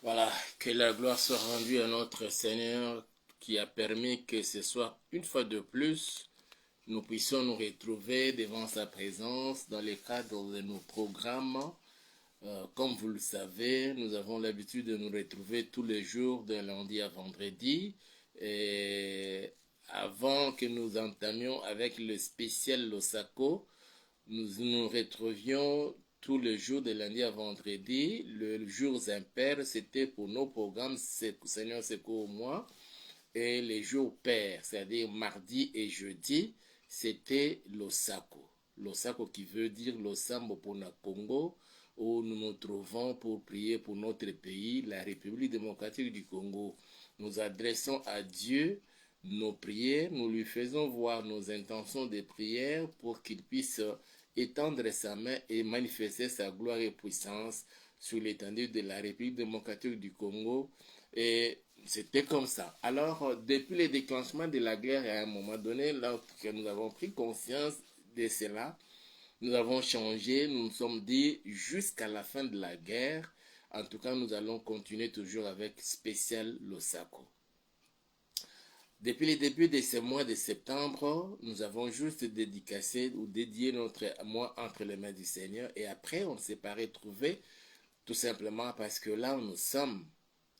Voilà, que la gloire soit rendue à notre Seigneur qui a permis que ce soit une fois de plus, nous puissions nous retrouver devant sa présence dans le cadre de nos programmes. Comme vous le savez, nous avons l'habitude de nous retrouver tous les jours de lundi à vendredi. Et avant que nous entamions avec le spécial Losako, nous nous retrouvions tous les jours de lundi à vendredi. Le jour impair, c'était pour nos programmes Seigneur Secours moi. Et les jours pairs, c'est-à-dire mardi et jeudi, c'était l'Osako. L'Osako qui veut dire l'Osambo pour le Congo, où nous nous trouvons pour prier pour notre pays, la République démocratique du Congo. Nous adressons à Dieu nos prières, nous lui faisons voir nos intentions de prière pour qu'il puisse étendre sa main et manifester sa gloire et puissance sur l'étendue de la République démocratique du Congo. Et c'était comme ça. Alors, depuis le déclenchement de la guerre, à un moment donné, lorsque nous avons pris conscience de cela, nous avons changé, nous nous sommes dit jusqu'à la fin de la guerre, en tout cas, nous allons continuer toujours avec spécial Losako. Depuis le début de ce mois de septembre, nous avons juste dédicacé ou dédié notre mois entre les mains du Seigneur et après, on ne s'est pas retrouvé tout simplement parce que là où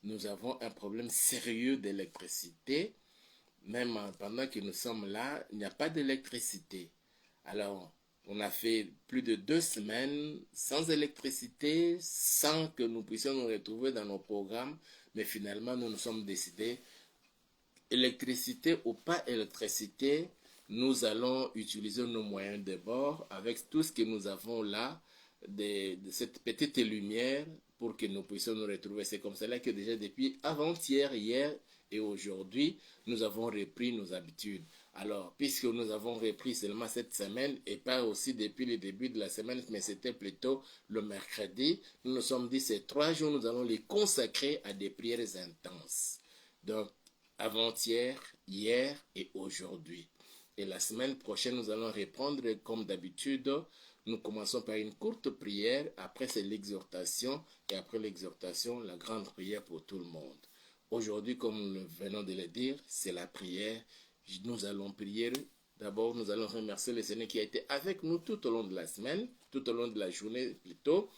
nous avons un problème sérieux d'électricité. Même pendant que nous sommes là, il n'y a pas d'électricité. Alors, on a fait plus de 2 semaines sans électricité, sans que nous puissions nous retrouver dans nos programmes. Mais finalement, nous nous sommes décidés, électricité ou pas électricité, nous allons utiliser nos moyens de bord avec tout ce que nous avons là, de cette petite lumière pour que nous puissions nous retrouver. C'est comme cela que déjà depuis avant-hier, hier et aujourd'hui, nous avons repris nos habitudes. Alors, puisque nous avons repris seulement cette semaine et pas aussi depuis le début de la semaine, mais c'était plutôt le mercredi, nous nous sommes dit ces 3 jours, nous allons les consacrer à des prières intenses. Donc, avant-hier, hier et aujourd'hui. Et la semaine prochaine, nous allons reprendre comme d'habitude. Nous commençons par une courte prière, après c'est l'exhortation, et après l'exhortation, la grande prière pour tout le monde. Aujourd'hui, comme nous venons de le dire, c'est la prière. Nous allons prier. D'abord, nous allons remercier le Seigneur qui a été avec nous tout au long de la semaine, tout au long de la journée plutôt.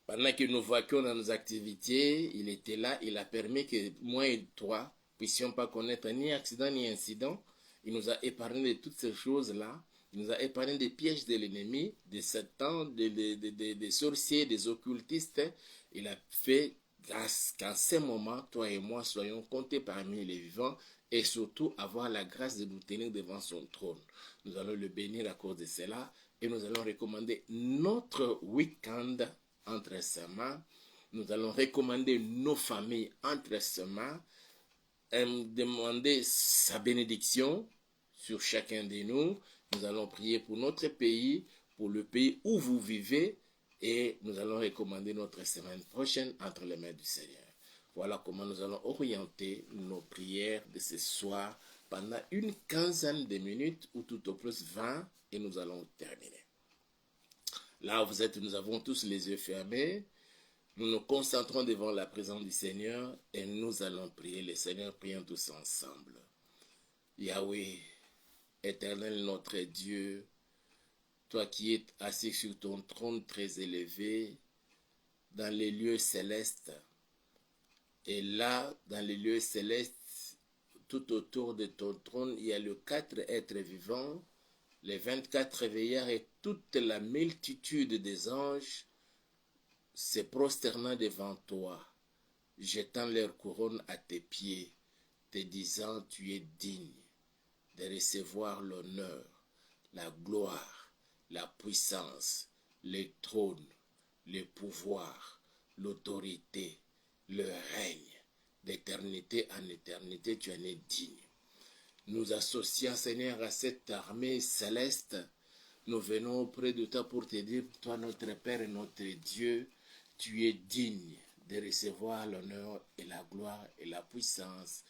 Pendant que nous vaquions dans nos activités, il était là, il a permis que moi et toi puissions pas connaître ni accident ni incident. Il nous a épargné de toutes ces choses-là. Il nous a épargné des pièges de l'ennemi, de Satan, des sorciers, des occultistes. Il a fait grâce qu'en ces moments, toi et moi soyons comptés parmi les vivants et surtout avoir la grâce de nous tenir devant son trône. Nous allons le bénir à cause de cela et nous allons recommander notre week-end entre ses mains. Nous allons recommander nos familles entre ses mains et demander sa bénédiction sur chacun de nous. Nous allons prier pour notre pays, pour le pays où vous vivez et nous allons recommander notre semaine prochaine entre les mains du Seigneur. Voilà comment nous allons orienter nos prières de ce soir pendant une quinzaine de minutes ou tout au plus 20 et nous allons terminer. Là où vous êtes, nous avons tous les yeux fermés. Nous nous concentrons devant la présence du Seigneur et nous allons prier. Le Seigneur, prions tous ensemble. Yahweh, éternel notre Dieu, toi qui es assis sur ton trône très élevé, dans les lieux célestes. Et là, dans les lieux célestes, tout autour de ton trône, il y a les 4 êtres vivants, les 24 veillards et toute la multitude des anges se prosternant devant toi, jetant leur couronne à tes pieds, te disant, tu es digne de recevoir l'honneur, la gloire, la puissance, le trône, le pouvoir, l'autorité, le règne, d'éternité en éternité, tu en es digne. Nous associons, Seigneur, à cette armée céleste. Nous venons auprès de toi pour te dire, toi notre Père et notre Dieu, tu es digne de recevoir l'honneur et la gloire et la puissance,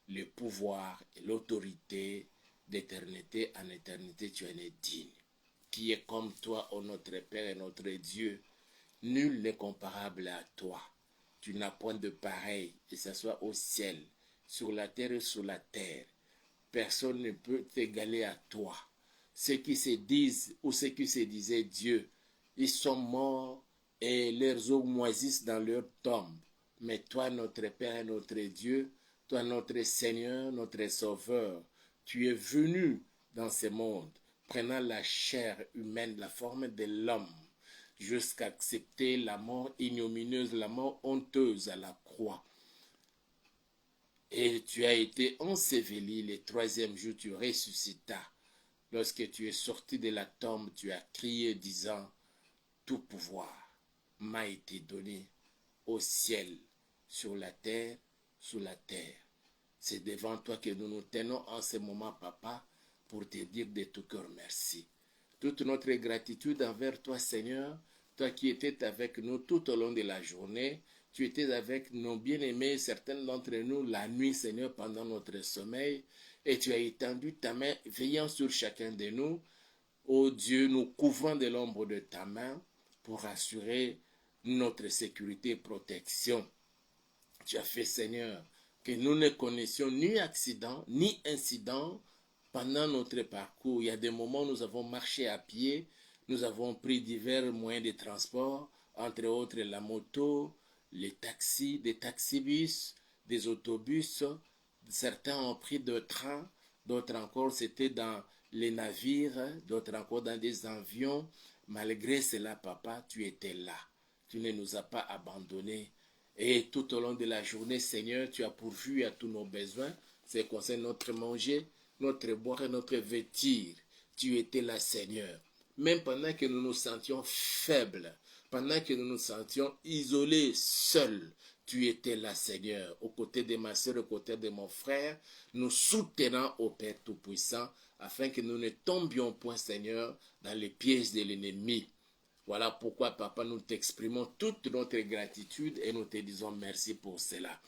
le pouvoir et l'autorité d'éternité en éternité, tu en es digne. Qui est comme toi, ô notre Père et notre Dieu, nul n'est comparable à toi. tu n'as point de pareil, que ce soit au ciel, sur la terre et sous la terre. Personne ne peut t'égaler à toi. Ceux qui se disent ou ceux qui se disaient Dieu, ils sont morts et leurs os moisissent dans leur tombe. Mais toi, notre Père et notre Dieu, toi, notre Seigneur, notre Sauveur, tu es venu dans ce monde, prenant la chair humaine, la forme de l'homme, jusqu'à accepter la mort ignominieuse, la mort honteuse à la croix. Et tu as été enseveli, le troisième jour tu ressuscitas. Lorsque tu es sorti de la tombe, tu as crié disant, tout pouvoir m'a été donné au ciel, sur la terre, sous la terre. C'est devant toi que nous nous tenons en ce moment, papa, pour te dire de tout cœur merci. Toute notre gratitude envers toi, Seigneur, toi qui étais avec nous tout au long de la journée, tu étais avec nos bien-aimés, certains d'entre nous, la nuit, Seigneur, pendant notre sommeil, et tu as étendu ta main, veillant sur chacun de nous. Ô Dieu, nous couvrons de l'ombre de ta main pour assurer notre sécurité et protection. Tu as fait, Seigneur, que nous ne connaissions ni accident, ni incident pendant notre parcours. Il y a des moments où nous avons marché à pied, nous avons pris divers moyens de transport, entre autres la moto, les taxis, des taxibus, des autobus. Certains ont pris de trains, d'autres encore c'était dans les navires, d'autres encore dans des avions. Malgré cela, papa, tu étais là. Tu ne nous as pas abandonnés. Et tout au long de la journée, Seigneur, tu as pourvu à tous nos besoins. C'est concerne notre manger, notre boire et notre vêtir. Tu étais là, Seigneur. Même pendant que nous nous sentions faibles, pendant que nous nous sentions isolés, seuls, tu étais là, Seigneur, aux côtés de ma soeur, aux côtés de mon frère, nous soutenant au Père Tout-Puissant, afin que nous ne tombions point, Seigneur, dans les pièges de l'ennemi. Voilà pourquoi, papa, nous t'exprimons toute notre gratitude et nous te disons merci pour cela.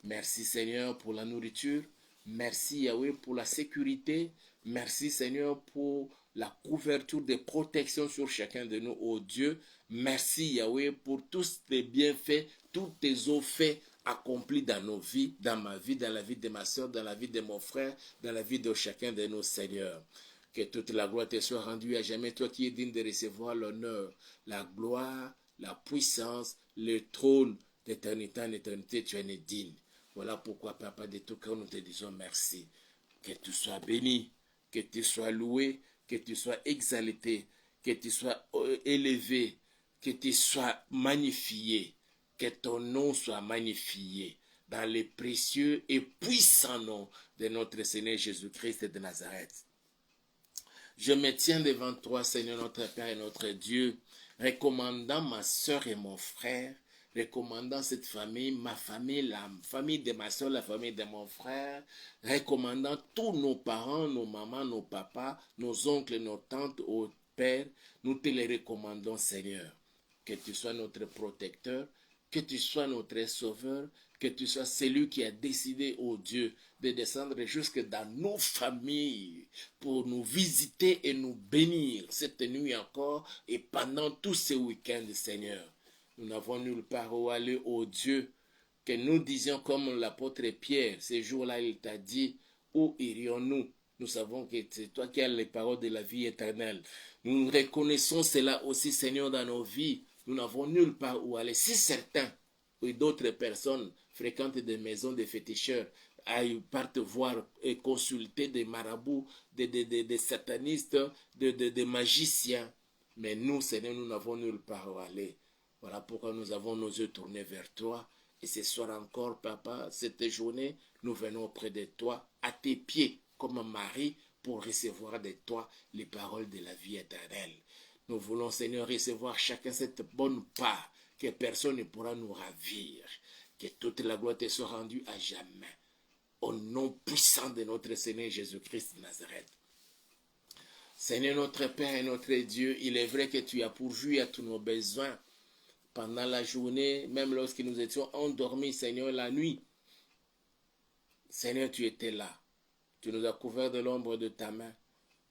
Merci, Seigneur, pour la nourriture. Merci, Yahweh, pour la sécurité. Merci, Seigneur, pour la couverture de protection sur chacun de nous, ô Dieu. Merci, Yahweh, pour tous tes bienfaits, tous tes faits accomplis dans nos vies, dans ma vie, dans la vie de ma soeur, dans la vie de mon frère, dans la vie de chacun de nos seigneurs. Que toute la gloire te soit rendue à jamais, toi qui es digne de recevoir l'honneur, la gloire, la puissance, le trône d'éternité en éternité, tu en es digne. Voilà pourquoi, papa, de tout cœur, nous te disons merci. Que tu sois béni, que tu sois loué, que tu sois exalté, que tu sois élevé, que tu sois magnifié, que ton nom soit magnifié dans les précieux et puissants noms de notre Seigneur Jésus-Christ de Nazareth. Je me tiens devant toi, Seigneur notre Père et notre Dieu, recommandant ma soeur et mon frère, recommandant cette famille, ma famille, la famille de ma soeur, la famille de mon frère, recommandant tous nos parents, nos mamans, nos papas, nos oncles, nos tantes, au Père, nous te les recommandons, Seigneur. Que tu sois notre protecteur, que tu sois notre sauveur, que tu sois celui qui a décidé, ô Dieu, de descendre jusque dans nos familles pour nous visiter et nous bénir cette nuit encore et pendant tous ces week-ends, Seigneur. Nous n'avons nulle part où aller, ô Dieu, que nous disions comme l'apôtre Pierre, ces jours-là, il t'a dit, où irions-nous? Nous savons que c'est toi qui as les paroles de la vie éternelle. Nous reconnaissons cela aussi, Seigneur, dans nos vies. Nous n'avons nulle part où aller. Si certains ou d'autres personnes fréquentent des maisons de féticheurs, partent voir et consulter des marabouts, des satanistes, des magiciens. Mais nous, Seigneur, nous n'avons nulle part où aller. Voilà pourquoi nous avons nos yeux tournés vers toi. Et ce soir encore, papa, cette journée, nous venons auprès de toi, à tes pieds, comme Marie, pour recevoir de toi les paroles de la vie éternelle. Nous voulons, Seigneur, recevoir chacun cette bonne part, que personne ne pourra nous ravir. Que toute la gloire te soit rendue à jamais. Au nom puissant de notre Seigneur Jésus-Christ de Nazareth. Seigneur notre Père et notre Dieu, il est vrai que tu as pourvu à tous nos besoins pendant la journée, même lorsque nous étions endormis, Seigneur, la nuit. Seigneur, tu étais là. Tu nous as couverts de l'ombre de ta main.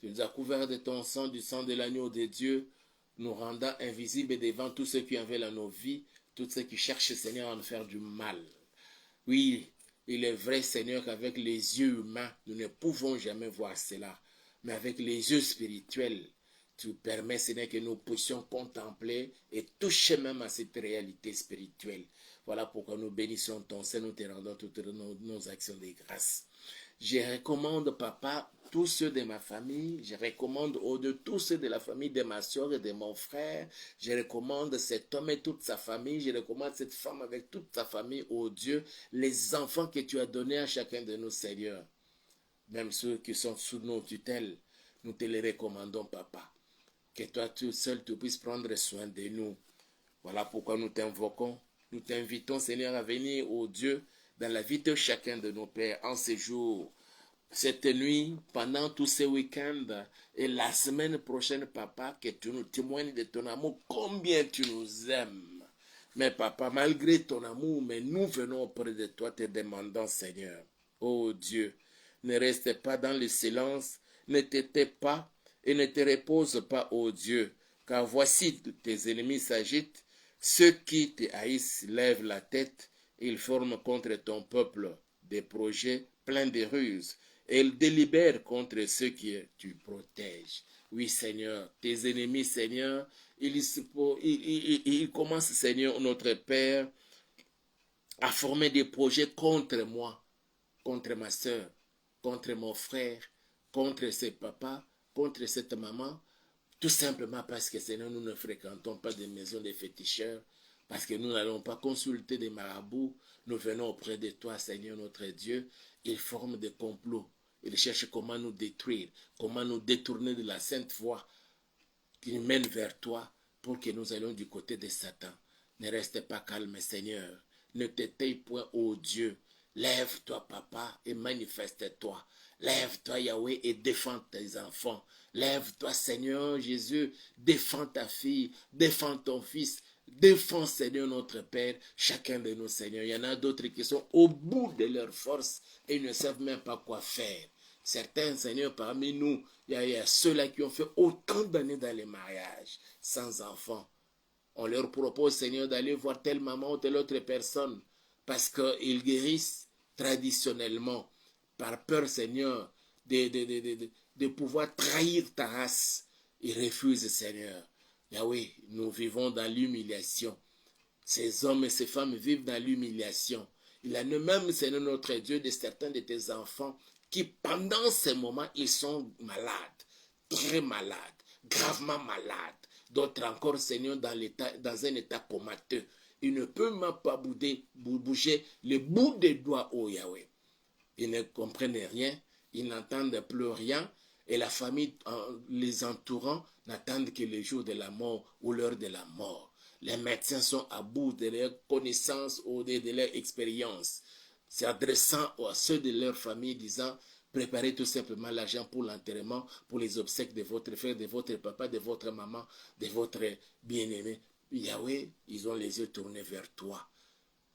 Tu nous as couverts de ton sang, du sang de l'agneau de Dieu, nous rendant invisibles devant tous ceux qui avaient dans nos vies. tous ceux qui cherchent, Seigneur, à nous faire du mal. Oui, il est vrai, Seigneur, qu'avec les yeux humains, nous ne pouvons jamais voir cela. Mais avec les yeux spirituels, tu permets, Seigneur, que nous puissions contempler et toucher même à cette réalité spirituelle. Voilà pourquoi nous bénissons ton Seigneur, nous te rendons toutes nos actions de grâce. Je recommande, papa, tous ceux de ma famille, je recommande de tous ceux de la famille de ma soeur et de mon frère, je recommande cet homme et toute sa famille, je recommande cette femme avec toute sa famille, oh Dieu, les enfants que tu as donnés à chacun de nous, Seigneur, même ceux qui sont sous nos tutelles, nous te les recommandons, papa. Que toi tout seul, tu puisses prendre soin de nous. Voilà pourquoi nous t'invoquons, nous t'invitons, Seigneur, à venir, oh Dieu, dans la vie de chacun de nos pères, en ces jours, cette nuit, pendant tous ces week-ends et la semaine prochaine, papa, que tu nous témoignes de ton amour, combien tu nous aimes. Mais papa, malgré ton amour, mais nous venons auprès de toi te demandant, Seigneur, oh Dieu, ne reste pas dans le silence, ne t'étais pas et ne te repose pas, ô Dieu, car voici tes ennemis s'agitent, ceux qui te haïssent lèvent la tête, ils forment contre ton peuple des projets pleins de ruses, et ils délibèrent contre ceux que tu protèges. Oui, Seigneur, tes ennemis, Seigneur, ils commencent, Seigneur, notre Père, à former des projets contre moi, contre ma soeur, contre mon frère, contre ses papas, contre cette maman, tout simplement parce que, Seigneur, nous ne fréquentons pas des maisons de féticheurs, parce que nous n'allons pas consulter des marabouts, nous venons auprès de toi, Seigneur notre Dieu, ils forment des complots, ils cherchent comment nous détruire, comment nous détourner de la sainte voie qui mène vers toi pour que nous allions du côté de Satan. Ne reste pas calme, Seigneur, ne t'éteille point, ô Dieu. Lève-toi, papa, et manifeste-toi. Lève-toi, Yahweh, et défends tes enfants. Lève-toi, Seigneur Jésus, défends ta fille, défends ton fils, défends, Seigneur, notre Père, chacun de nous, Seigneur. Il y en a d'autres qui sont au bout de leur force et ne savent même pas quoi faire. Certains, Seigneur, parmi nous, il y a ceux-là qui ont fait autant d'années dans les mariages, sans enfants. On leur propose, Seigneur, d'aller voir telle maman ou telle autre personne, parce qu'ils guérissent traditionnellement, par peur, Seigneur, de pouvoir trahir ta race. Ils refusent, Seigneur. Yahweh, nous vivons dans l'humiliation. Ces hommes et ces femmes vivent dans l'humiliation. Il en est même, Seigneur notre Dieu, de certains de tes enfants qui, pendant ces moments, ils sont malades, très malades, gravement malades. D'autres encore, Seigneur, dans un état comateux. Ils ne peuvent même pas bouger le bout des doigts, oh Yahweh. Ils ne comprennent rien, ils n'entendent plus rien, et la famille les entourant n'attendent que le jour de la mort ou l'heure de la mort. Les médecins sont à bout de leur connaissance ou de leur expérience, s'adressant à ceux de leur famille, disant: préparez tout simplement l'argent pour l'enterrement, pour les obsèques de votre frère, de votre papa, de votre maman, de votre bien-aimé. Yahweh, ils ont les yeux tournés vers toi.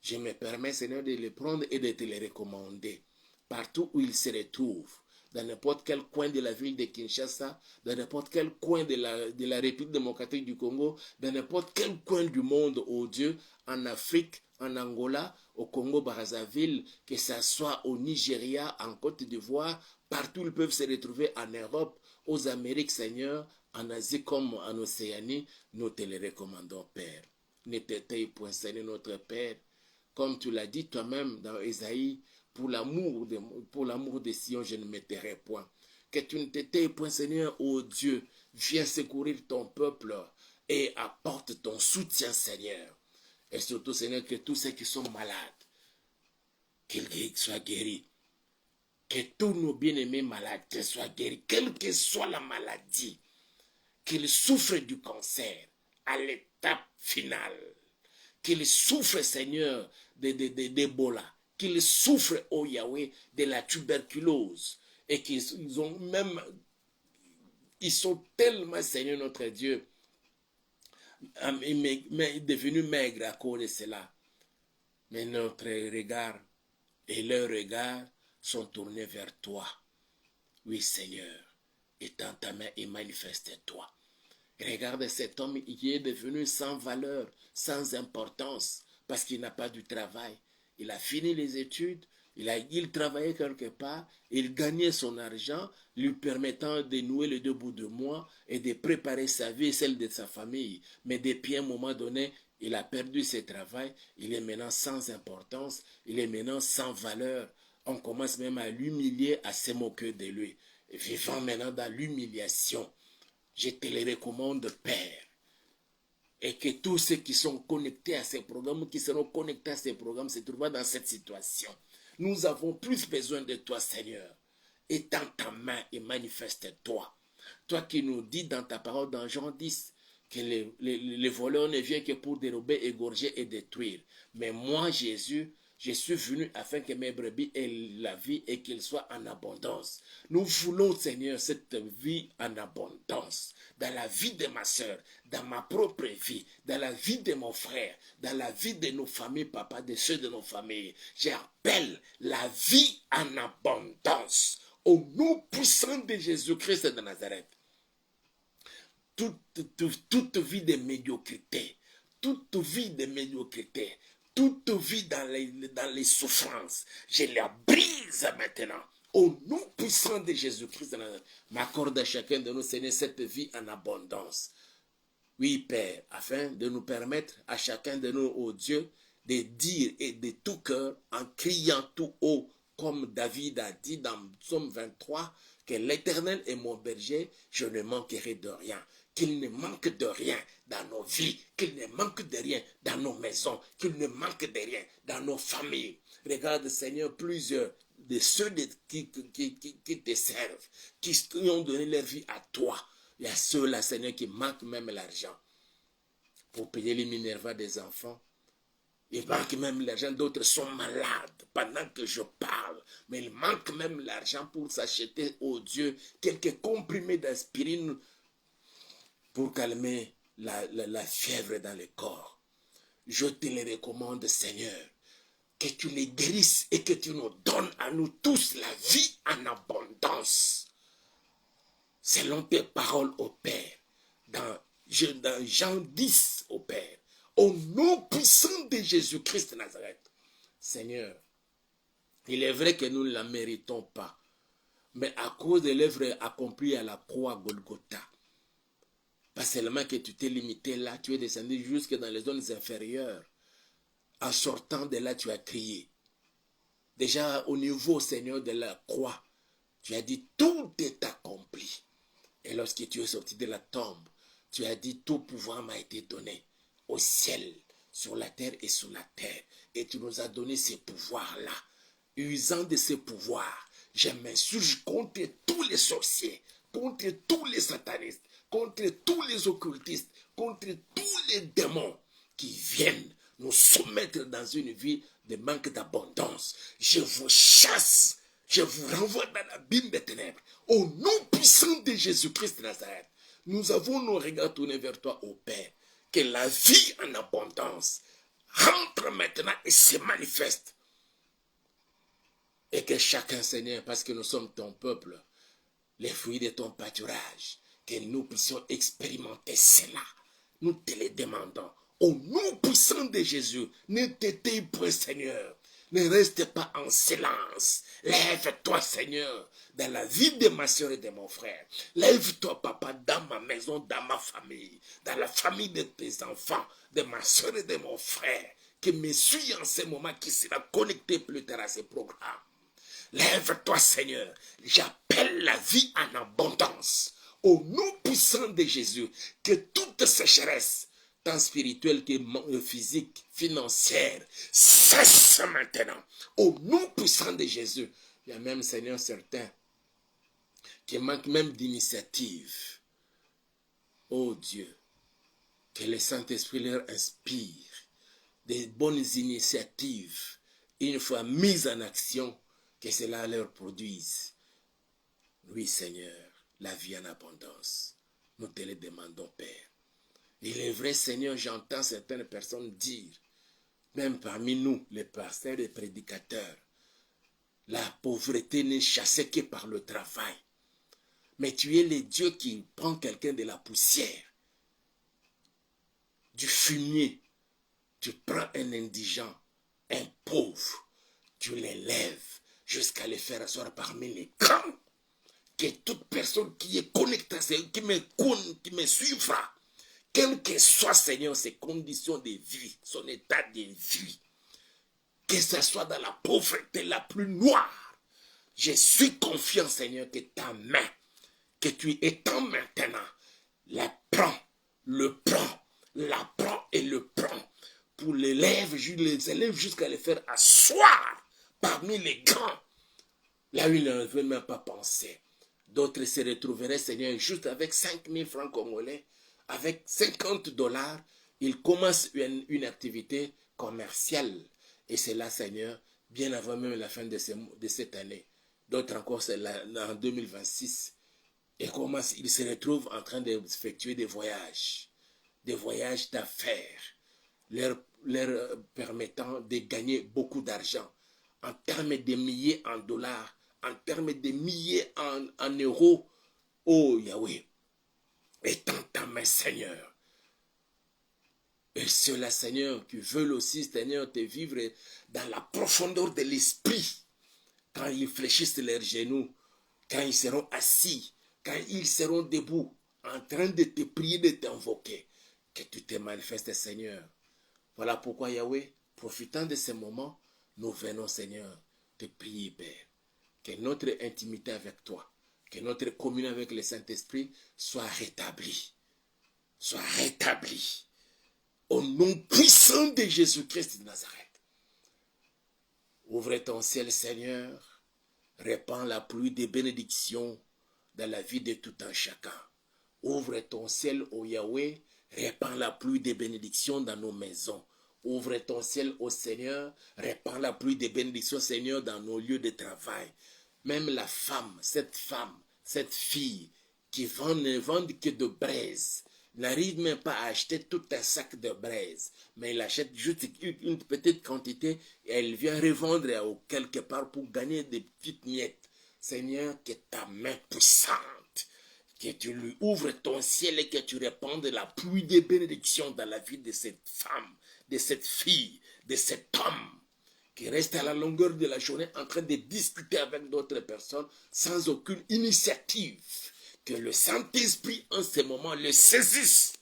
Je me permets, Seigneur, de les prendre et de te les recommander. Partout où ils se retrouvent, dans n'importe quel coin de la ville de Kinshasa, dans n'importe quel coin de la République démocratique du Congo, dans n'importe quel coin du monde, oh Dieu, en Afrique, en Angola, au Congo-Brazzaville, que ce soit au Nigeria, en Côte d'Ivoire, partout ils peuvent se retrouver, en Europe, aux Amériques, Seigneur, en Asie comme en Océanie, nous te les recommandons, Père. Ne t'éteille point, Seigneur notre Père, comme tu l'as dit toi-même dans Ésaïe, pour l'amour de Sion, je ne me tairai point. Que tu ne t'éteilles point, Seigneur, ô Dieu, viens secourir ton peuple et apporte ton soutien, Seigneur. Et surtout, Seigneur, que tous ceux qui sont malades, qu'ils soient guéris. Que tous nos bien-aimés malades qu'ils soient guéris, quelle que soit la maladie, qu'ils souffrent du cancer à l'étape finale, qu'ils souffrent, Seigneur, d'Ebola, qu'ils souffrent, oh Yahweh, de la tuberculose, et qu'ils ont même, ils sont tellement, Seigneur notre Dieu, devenus maigres à cause de cela. Mais notre regard et leurs regards sont tournés vers toi. Oui, Seigneur, étends ta main et manifeste-toi. Regarde cet homme qui est devenu sans valeur, sans importance, parce qu'il n'a pas du travail. Il a fini les études, il travaillait quelque part, il gagnait son argent, lui permettant de nouer les deux bouts de mois et de préparer sa vie et celle de sa famille. Mais depuis un moment donné, il a perdu ses travail, il est maintenant sans importance, il est maintenant sans valeur. On commence même à l'humilier, à se moquer de lui. Vivant maintenant dans l'humiliation. Je te le recommande, Père. Et que tous ceux qui sont connectés à ces programmes, qui seront connectés à ces programmes, se trouvent dans cette situation. Nous avons plus besoin de toi, Seigneur. Étends ta main et manifeste-toi. Toi qui nous dis dans ta parole dans Jean 10 que les voleurs ne viennent que pour dérober, égorger et détruire. Mais moi, Jésus, je suis venu afin que mes brebis aient la vie et qu'ils soient en abondance. Nous voulons, Seigneur, cette vie en abondance. Dans la vie de ma soeur, dans ma propre vie, dans la vie de mon frère, dans la vie de nos familles, papa, de ceux de nos familles. J'appelle la vie en abondance. Au nom puissant de Jésus-Christ de Nazareth. Toute vie de médiocrité, toute vie de médiocrité, toute vie dans les souffrances, je la brise maintenant. Au nom puissant de Jésus-Christ, m'accorde à chacun de nous, Seigneur, cette vie en abondance. Oui, Père, afin de nous permettre à chacun de nous, ô Dieu, de dire et de tout cœur, en criant tout haut, comme David a dit dans Psaume 23, que l'Éternel est mon berger, je ne manquerai de rien. Qu'il ne manque de rien dans nos vies, qu'il ne manque de rien dans nos maisons, qu'il ne manque de rien dans nos familles. Regarde, Seigneur, plusieurs de ceux qui te servent, qui ont donné leur vie à toi. Il y a ceux-là, Seigneur, qui manquent même l'argent pour payer les Minerva des enfants. Ils manquent même l'argent, d'autres sont malades pendant que je parle. Mais ils manquent même l'argent pour s'acheter, oh Dieu, quelques comprimés d'aspirine pour calmer la fièvre dans le corps. Je te les recommande, Seigneur, que tu les guérisses et que tu nous donnes à nous tous la vie en abondance. Selon tes paroles, ô Père, dans Jean 10, ô Père, au nom puissant de Jésus-Christ de Nazareth. Seigneur, il est vrai que nous ne la méritons pas, mais à cause de l'œuvre accomplie à la croix Golgotha, pas seulement que tu t'es limité là, tu es descendu jusque dans les zones inférieures. En sortant de là, tu as crié. Déjà au niveau, Seigneur, de la croix, tu as dit tout est accompli. Et lorsque tu es sorti de la tombe, tu as dit tout pouvoir m'a été donné au ciel, sur la terre et sous la terre. Et tu nous as donné ces pouvoirs-là. Usant de ces pouvoirs, je m'insurge contre tous les sorciers, contre tous les satanistes, contre tous les occultistes, contre tous les démons qui viennent nous soumettre dans une vie de manque d'abondance. Je vous chasse, je vous renvoie dans l'abîme des ténèbres. Au nom puissant de Jésus-Christ de Nazareth, nous avons nos regards tournés vers toi, ô Père. Que la vie en abondance rentre maintenant et se manifeste. Et que chacun, Seigneur, parce que nous sommes ton peuple, les fruits de ton pâturage, que nous puissions expérimenter cela. Nous te le demandons. Au nom puissant de Jésus, ne t'éteins point, Seigneur. Ne reste pas en silence. Lève-toi, Seigneur, dans la vie de ma soeur et de mon frère. Lève-toi, papa, dans ma maison, dans ma famille, dans la famille de tes enfants, de ma soeur et de mon frère, qui me suit en ce moment, qui sera connecté plus tard à ce programme. Lève-toi, Seigneur. J'appelle la vie en abondance. Au nom puissant de Jésus, que toute sécheresse, tant spirituelle que physique, financière, cesse maintenant. Au nom puissant de Jésus. Il y a même, Seigneur, certains qui manquent même d'initiative. Oh Dieu, que le Saint-Esprit leur inspire des bonnes initiatives. Une fois mises en action, que cela leur produise. Oui, Seigneur, la vie en abondance. Nous te le demandons, Père. Il est vrai, Seigneur, j'entends certaines personnes dire, même parmi nous, les pasteurs et prédicateurs, la pauvreté n'est chassée que par le travail. Mais tu es le Dieu qui prend quelqu'un de la poussière du fumier, tu prends un indigent, un pauvre, tu l'élèves jusqu'à le faire asseoir parmi les grands. Que toute personne qui est connectée, qui me suivra, quelles que soient, Seigneur, ses conditions de vie, son état de vie, que ce soit dans la pauvreté la plus noire, je suis confiant, Seigneur, que ta main, que tu étends maintenant, la prends et le prends pour les élèves jusqu'à les faire asseoir parmi les grands, là où ils ne veulent même pas penser. D'autres se retrouveraient, Seigneur, juste avec 5 000 francs congolais, avec 50 $, ils commencent une activité commerciale. Et c'est là, Seigneur, bien avant même la fin de cette année. D'autres encore, c'est en 2026. Et comment ils se retrouvent en train d'effectuer des voyages d'affaires, leur permettant de gagner beaucoup d'argent, en termes de milliers en dollars, en termes de milliers en euros. Oh Yahweh, étends ta main, Seigneur. Et ceux-là, Seigneur, qui veulent aussi, Seigneur, te vivre dans la profondeur de l'esprit, quand ils fléchissent leurs genoux, quand ils seront assis, quand ils seront debout, en train de te prier, de t'invoquer, que tu te manifestes, Seigneur. Voilà pourquoi, Yahweh, profitant de ces moments, nous venons, Seigneur, te prier, Père, que notre intimité avec toi, que notre communion avec le Saint-Esprit soit rétablie. Soit rétablie. Au nom puissant de Jésus-Christ de Nazareth. Ouvre ton ciel, Seigneur. Répands la pluie des bénédictions dans la vie de tout un chacun. Ouvre ton ciel, ô Yahweh. Répands la pluie des bénédictions dans nos maisons. Ouvre ton ciel, ô Seigneur. Répands la pluie des bénédictions, Seigneur, dans nos lieux de travail. Même la femme, cette fille qui ne vend que de braise, n'arrive même pas à acheter tout un sac de braise, mais elle achète juste une petite quantité et elle vient revendre quelque part pour gagner des petites miettes. Seigneur, que ta main puissante, que tu lui ouvres ton ciel et que tu répandes la pluie des bénédictions dans la vie de cette femme, de cette fille, de cet homme, qui reste à la longueur de la journée en train de discuter avec d'autres personnes sans aucune initiative. Que le Saint-Esprit en ce moment le saisisse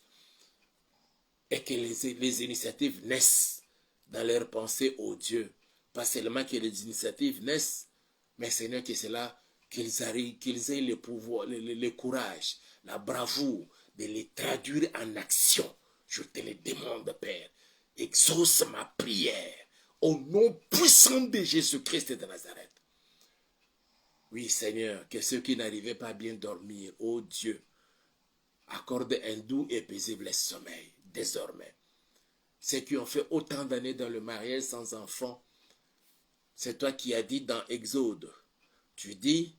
et que les initiatives naissent dans leurs pensées, ô Dieu. Pas seulement que les initiatives naissent, mais Seigneur, que c'est là qu'ils aient le pouvoir, le courage, la bravoure de les traduire en action. Je te le demande, Père. Exauce ma prière au nom puissant de Jésus-Christ de Nazareth. Oui, Seigneur, que ceux qui n'arrivaient pas à bien dormir, ô Dieu, accorde un doux et paisible sommeil, désormais. Ceux qui ont fait autant d'années dans le mariage sans enfant, c'est toi qui as dit dans Exode, tu dis,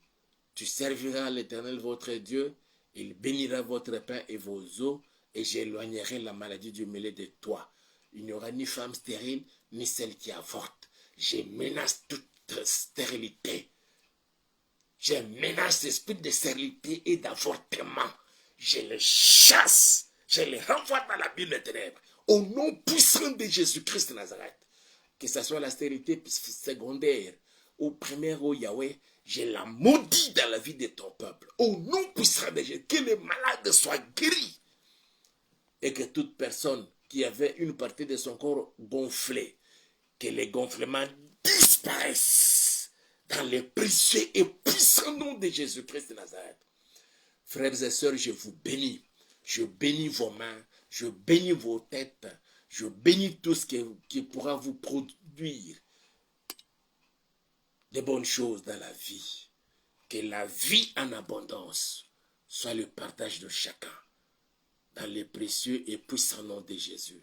tu serviras l'Éternel votre Dieu, il bénira votre pain et vos eaux, et j'éloignerai la maladie du milieu de toi. Il n'y aura ni femme stérile, ni celle qui avorte. Je menace toute stérilité. Je menace l'esprit de stérilité et d'avortement. Je les chasse. Je les renvoie dans la Bible des ténèbres. Au nom puissant de Jésus-Christ de Nazareth. Que ce soit la stérilité secondaire ou première, ô Yahweh, je la maudis dans la vie de ton peuple. Au nom puissant de Jésus. Que les malades soient guéris. Et que toute personne qui avait une partie de son corps gonflée, que les gonflements disparaissent dans le précieux et puissant nom de Jésus-Christ de Nazareth. Frères et sœurs, je vous bénis. Je bénis vos mains, je bénis vos têtes, je bénis tout ce qui pourra vous produire de bonnes choses dans la vie. Que la vie en abondance soit le partage de chacun dans le précieux et puissant nom de Jésus.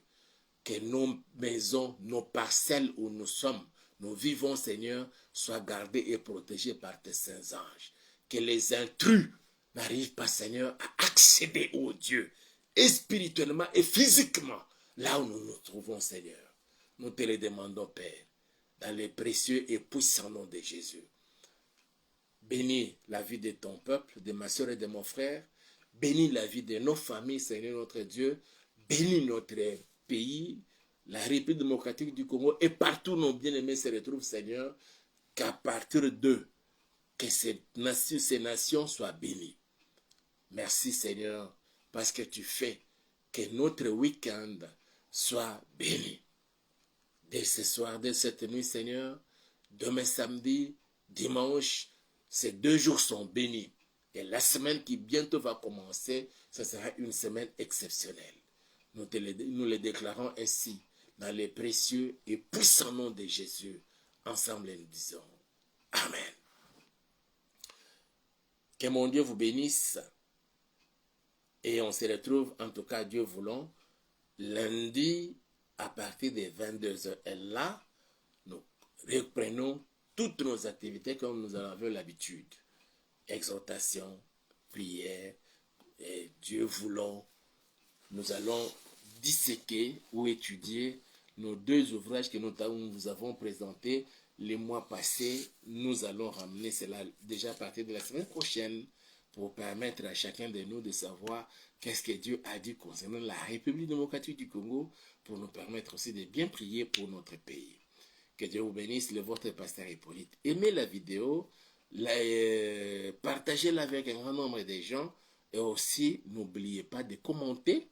Que nos maisons, nos parcelles où nous sommes, nous vivons, Seigneur, soient gardées et protégées par tes saints anges. Que les intrus n'arrivent pas, Seigneur, à accéder au Dieu, et spirituellement et physiquement, là où nous nous trouvons, Seigneur. Nous te le demandons, Père, dans le précieux et puissant nom de Jésus. Bénis la vie de ton peuple, de ma soeur et de mon frère. Bénis la vie de nos familles, Seigneur notre Dieu. bénis notre pays, la République démocratique du Congo et partout nos bien-aimés se retrouvent, Seigneur, qu'à partir d'eux, que ces nations soient bénies. Merci, Seigneur, parce que tu fais que notre week-end soit béni. Dès ce soir, dès cette nuit, Seigneur, demain samedi, dimanche, ces 2 jours sont bénis. Et la semaine qui bientôt va commencer, ce sera une semaine exceptionnelle. Nous le déclarons ainsi, dans les précieux et puissants noms de Jésus. Ensemble, nous disons Amen. Que mon Dieu vous bénisse. Et on se retrouve, en tout cas, Dieu voulant, lundi à partir des 22h. Et là, nous reprenons toutes nos activités comme nous en avons l'habitude. Exhortation, prière, et Dieu voulant, nous allons disséquer ou étudier nos 2 ouvrages que nous vous avons présentés les mois passés. Nous allons ramener cela déjà à partir de la semaine prochaine pour permettre à chacun de nous de savoir qu'est-ce que Dieu a dit concernant la République démocratique du Congo pour nous permettre aussi de bien prier pour notre pays. Que Dieu vous bénisse, le votre pasteur Hippolyte. Aimez la vidéo, partagez-la avec un grand nombre de gens et aussi n'oubliez pas de commenter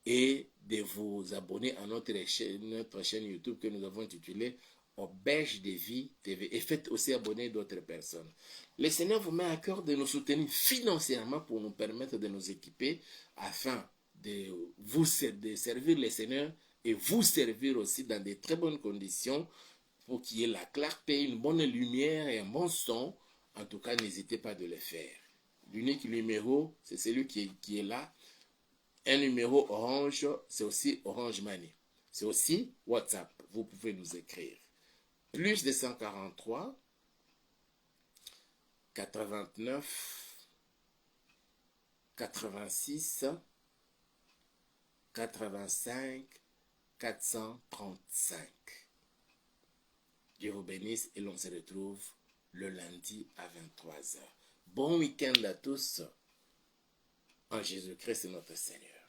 et de vous abonner à notre chaîne YouTube que nous avons intitulée Auberge de Vie TV. Et faites aussi abonner d'autres personnes. Le Seigneur vous met à cœur de nous soutenir financièrement pour nous permettre de nous équiper afin de servir le Seigneur et vous servir aussi dans de très bonnes conditions pour qu'il y ait la clarté, une bonne lumière et un bon son. En tout cas, n'hésitez pas de le faire. L'unique numéro, c'est celui qui est là. Un numéro Orange, c'est aussi Orange Money. C'est aussi WhatsApp. Vous pouvez nous écrire. Plus 243 89 86 85 435. Dieu vous bénisse et l'on se retrouve le lundi à 23h. Bon week-end à tous en Jésus-Christ notre Seigneur.